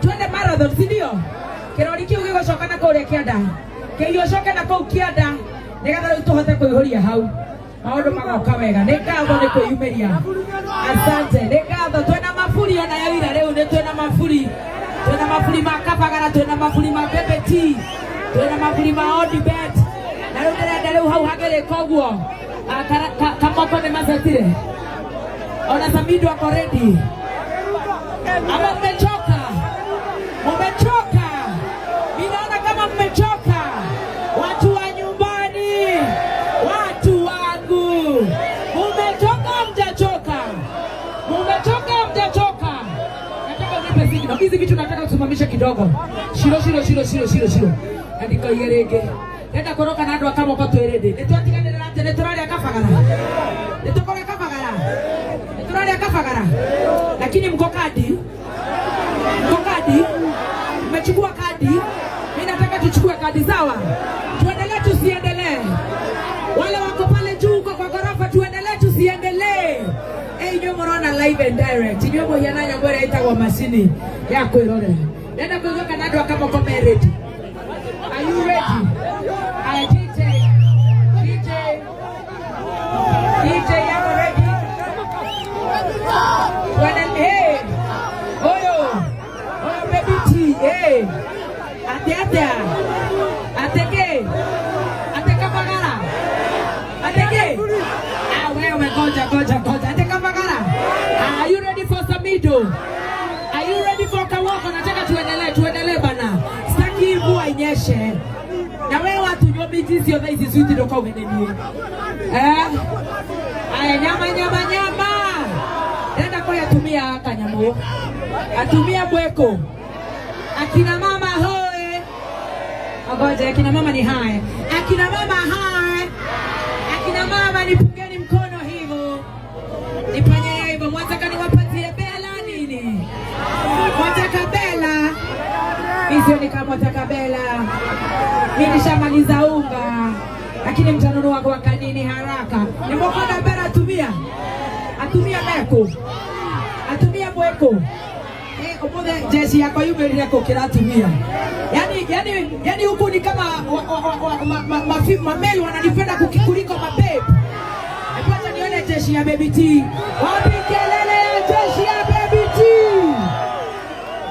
Twende marathon sindio kirori kiu gigocoka na kuria kianda kiyocoke na kuu kianda nigetha riu tuhote kuihuria hau maundu magoka wega ni ngatho ni kwiyumiria asante ni ngatho twina maburi ona ya ira riu ni twina maburi ma Kabagara twina maburi ma Bebeti twina maburi ma Odibet na riu ndirenda riu hau hagirika uguo kamoko ni macetire ona Samido ako ready ama mmechoka ninaona kama mmechoka watu wa nyumbani watu wangu mmechoka nataka unipe signal hizi vitu nataka kusimamisha kidogo shiro andika igerege nenda koroka na andu akamo kwa twerede nitwatiganira ate nituraria Kabagara lakini mko kadi mmechukua kadi mimi nataka tuchukue kadi sawa tuendelee tusiendelee wale wako pale juu kwa gorofa tuendelee tusiendelee nyo mrona live and direct nyo mohiana nyangore itagwa machine ya kwirorera nenda kuzoka na andu akamo kwa ready are you ready DJ yako ready hey oyo baby T hey ateke Kabagara wewe ngoja ate Kabagara are you ready for Samido are you ready for Kawoko nataka tuendelee bana sitaki mvua inyeshe na wewe watu nyomiti sio hizi sweet ndio kwa umenenie aya nyama nenda kwa yatumia kanyamo atumia mweko akina mama hoe agoje akina mama ni hai akina mama nipungeni mkono hivyo nifanye hivyo mwataka niwapatie bela nini mwataka bela hizo ni kama mwataka bela mimi nishamaliza unga lakini mtanunua kwa kanini haraka nimepanda bela atumia meko atumia mweko omode jeshi yako yumerire kokira atumia yani huku ni kama mameli wananipenda kuliko mababe acha nione jeshi ya Baby T wapi kelele ya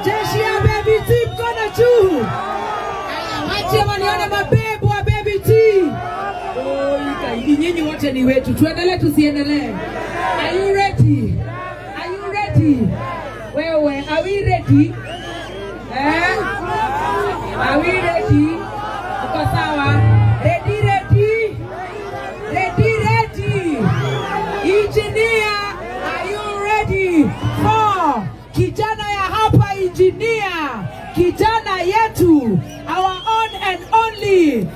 jeshi ya Baby T mkono juu wacha wanione mababe wa Baby T nyinyi wote ni wetu tuendelee tusiendelee are you ready wewe are we ready uko sawa ready engineer are you ready for kijana ya hapa engineer kijana yetu our own and only